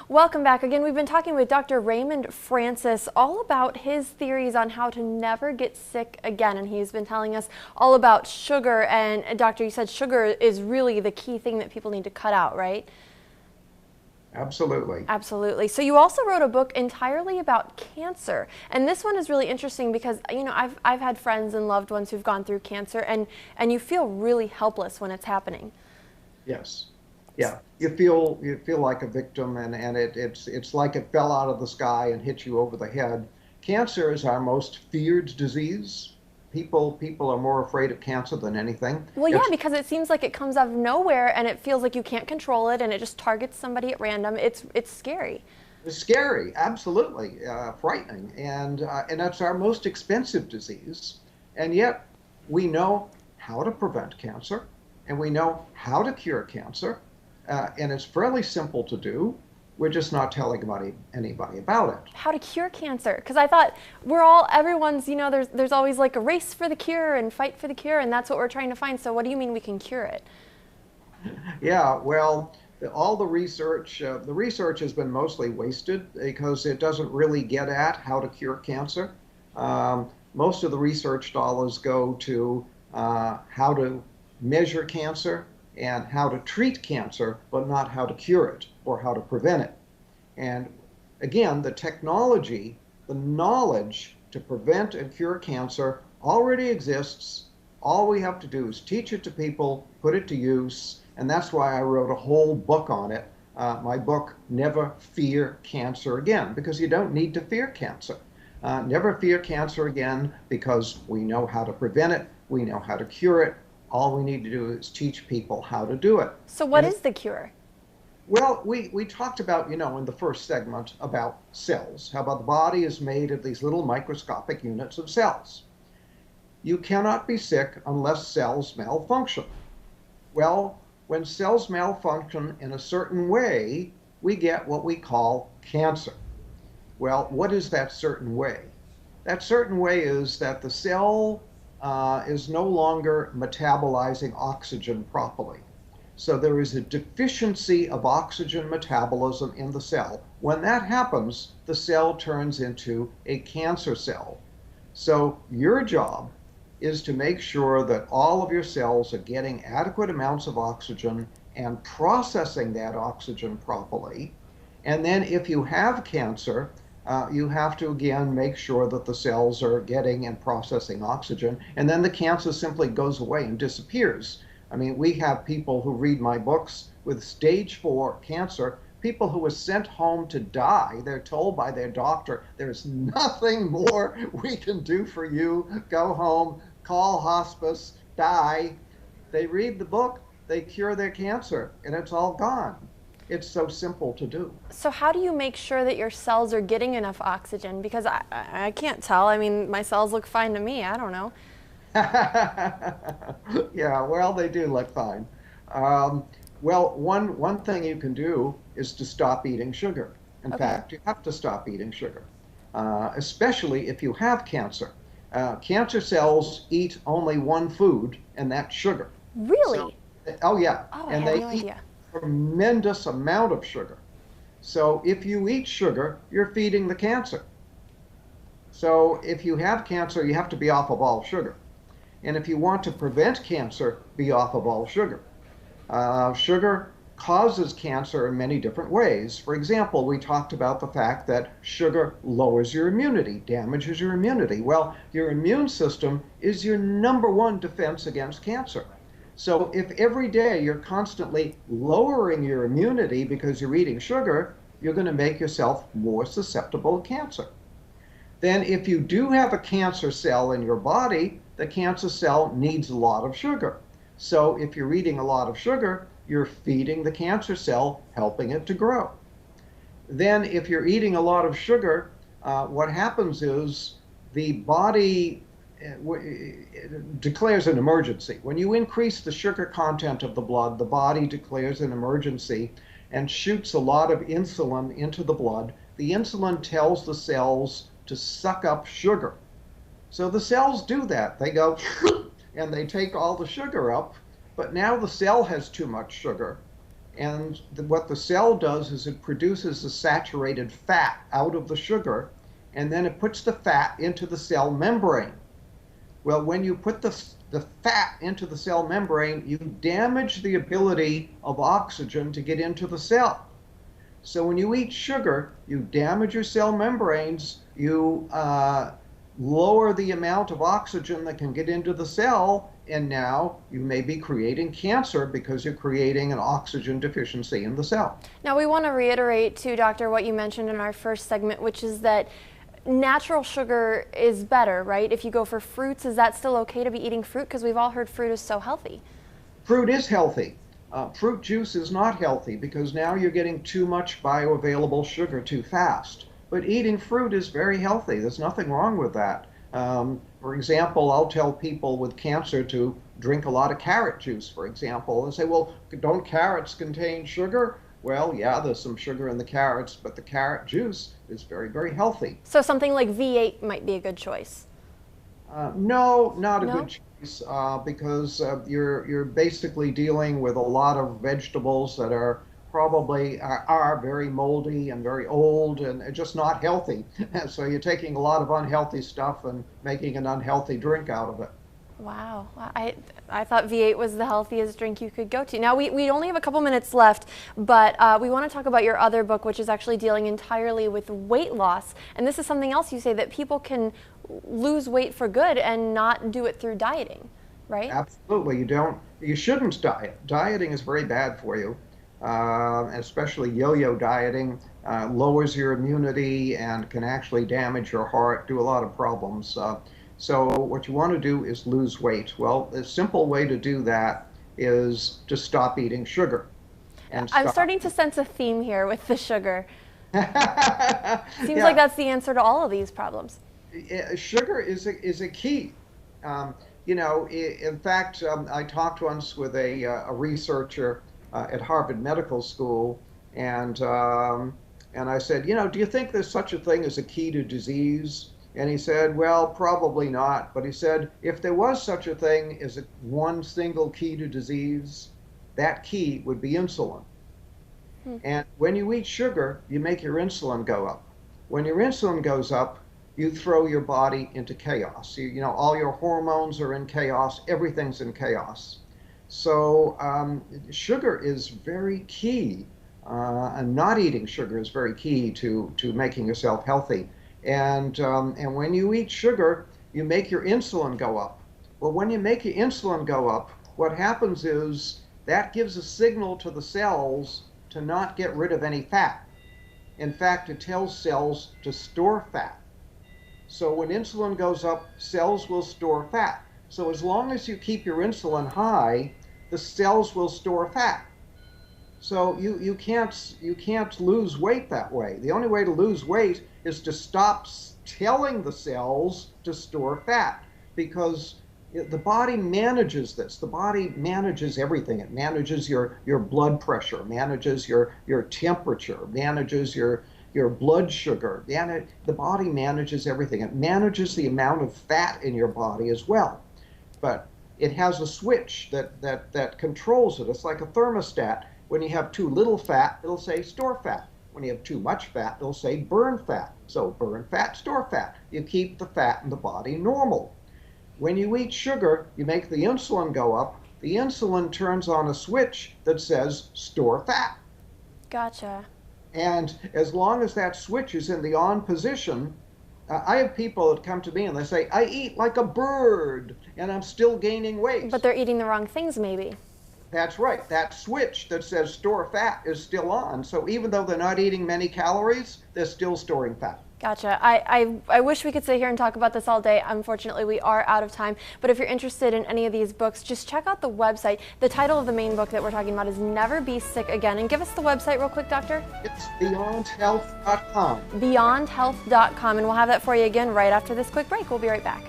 Welcome back. Again, we've been talking with Dr. Raymond Francis all about his theories on how to never get sick again. And he's been telling us all about sugar. And Doctor, you said sugar is really the key thing that people need to cut out, right? Absolutely. Absolutely. So you also wrote a book entirely about cancer. And this one is really interesting because, I've had friends and loved ones who've gone through cancer, and you feel really helpless when it's happening. Yes. Yeah. You feel like a victim, and it's like it fell out of the sky and hit you over the head. Cancer is our most feared disease. People are more afraid of cancer than anything. Well, yeah, It's because it seems like it comes out of nowhere and it feels like you can't control it and it just targets somebody at random. It's scary. scary, absolutely frightening, and it's our most expensive disease. And yet we know how to prevent cancer, and we know how to cure cancer, and it's fairly simple to do. We're just not telling anybody about it. How to cure cancer? Because I thought everyone's, there's always like a race for the cure and fight for the cure, and that's what we're trying to find. So what do you mean we can cure it? Yeah, well, all the research has been mostly wasted because it doesn't really get at how to cure cancer. Most of the research dollars go to how to measure cancer and how to treat cancer, but not how to cure it or how to prevent it. And again, the technology, the knowledge to prevent and cure cancer already exists. All we have to do is teach it to people, put it to use, and that's why I wrote a whole book on it. My book, Never Fear Cancer Again, because you don't need to fear cancer. Never fear cancer again because we know how to prevent it, we know how to cure it. All we need to do is teach people how to do it. So what is the cure? Well, we talked about, in the first segment about cells, how about the body is made of these little microscopic units of cells. You cannot be sick unless cells malfunction. Well, when cells malfunction in a certain way, we get what we call cancer. Well, what is that certain way? That certain way is that the cell is no longer metabolizing oxygen properly. So there is a deficiency of oxygen metabolism in the cell. When that happens, the cell turns into a cancer cell. So your job is to make sure that all of your cells are getting adequate amounts of oxygen and processing that oxygen properly. And then if you have cancer, you have to again make sure that the cells are getting and processing oxygen, and then the cancer simply goes away and disappears. I mean, we have people who read my books with stage 4 cancer, people who were sent home to die. They're told by their doctor, there's nothing more we can do for you. Go home, call hospice, die. They read the book, they cure their cancer, and it's all gone. It's so simple to do. So how do you make sure that your cells are getting enough oxygen? Because I can't tell. I mean, my cells look fine to me. I don't know. Yeah, well, they do look fine. Well, one thing you can do is to stop eating sugar. In fact, you have to stop eating sugar, especially if you have cancer. Cancer cells eat only one food, and that's sugar. Really? Oh, yeah. Oh, And I had they no eat idea. tremendous amount of sugar. So if you eat sugar, you're feeding the cancer. So if you have cancer, you have to be off of all sugar. And if you want to prevent cancer, be off of all sugar. Sugar causes cancer in many different ways. For example, we talked about the fact that sugar lowers your immunity, damages your immunity. Well, your immune system is your number one defense against cancer. So if every day you're constantly lowering your immunity because you're eating sugar, you're going to make yourself more susceptible to cancer. Then if you do have a cancer cell in your body, the cancer cell needs a lot of sugar. So if you're eating a lot of sugar, you're feeding the cancer cell, helping it to grow. Then if you're eating a lot of sugar, what happens is the body declares an emergency. When you increase the sugar content of the blood, the body declares an emergency and shoots a lot of insulin into the blood. The insulin tells the cells to suck up sugar. So the cells do that. They go and they take all the sugar up, but now the cell has too much sugar. And what the cell does is it produces the saturated fat out of the sugar, and then it puts the fat into the cell membrane. Well, when you put the fat into the cell membrane, you damage the ability of oxygen to get into the cell. So when you eat sugar, you damage your cell membranes, you lower the amount of oxygen that can get into the cell, and now you may be creating cancer because you're creating an oxygen deficiency in the cell. Now we want to reiterate too, Doctor, what you mentioned in our first segment, which is that natural sugar is better, right? If you go for fruits, is that still okay to be eating fruit? Because we've all heard fruit is so healthy. Fruit is healthy. Fruit juice is not healthy because now you're getting too much bioavailable sugar too fast. But eating fruit is very healthy. There's nothing wrong with that. For example, I'll tell people with cancer to drink a lot of carrot juice, for example, and say, well, don't carrots contain sugar? Well, yeah, there's some sugar in the carrots, but the carrot juice is very, very healthy. So something like V8 might be a good choice. No, not a good choice, because you're basically dealing with a lot of vegetables that are probably are very moldy and very old and just not healthy. So you're taking a lot of unhealthy stuff and making an unhealthy drink out of it. Wow. I thought V8 was the healthiest drink you could go to. Now, we only have a couple minutes left, but we want to talk about your other book, which is actually dealing entirely with weight loss. And this is something else you say, that people can lose weight for good and not do it through dieting, right? Absolutely. You shouldn't diet. Dieting is very bad for you, especially yo-yo dieting. Lowers your immunity and can actually damage your heart, do a lot of problems. So what you want to do is lose weight. Well, the simple way to do that is to stop eating sugar. I'm starting to sense a theme here with the sugar. Seems Yeah. like that's the answer to all of these problems. Sugar is a key. In fact, I talked once with a researcher at Harvard Medical School, and I said, do you think there's such a thing as a key to disease? And he said, well, probably not. But he said, if there was such a thing as one single key to disease, that key would be insulin. And when you eat sugar, you make your insulin go up. When your insulin goes up, you throw your body into chaos. All your hormones are in chaos. Everything's in chaos. So sugar is very key. And not eating sugar is very key to making yourself healthy. And when you eat sugar, you make your insulin go up. Well, when you make your insulin go up, what happens is that gives a signal to the cells to not get rid of any fat. In fact, it tells cells to store fat. So when insulin goes up, cells will store fat. So as long as you keep your insulin high, the cells will store fat. So you can't lose weight that way. The only way to lose weight is to stop telling the cells to store fat, because the body manages this. The body manages everything. It manages your blood pressure, manages your temperature, manages your blood sugar. The body manages everything. It manages the amount of fat in your body as well. But it has a switch that controls it. It's like a thermostat. When you have too little fat, it'll say store fat. When you have too much fat, it'll say burn fat. So burn fat, store fat. You keep the fat in the body normal. When you eat sugar, you make the insulin go up. The insulin turns on a switch that says store fat. Gotcha. And as long as that switch is in the on position, I have people that come to me and they say, I eat like a bird and I'm still gaining weight. But they're eating the wrong things maybe. That's right. That switch that says store fat is still on. So even though they're not eating many calories, they're still storing fat. Gotcha. I wish we could sit here and talk about this all day. Unfortunately, we are out of time. But if you're interested in any of these books, just check out the website. The title of the main book that we're talking about is Never Be Sick Again. And give us the website real quick, Doctor. It's beyondhealth.com. Beyondhealth.com. And we'll have that for you again right after this quick break. We'll be right back.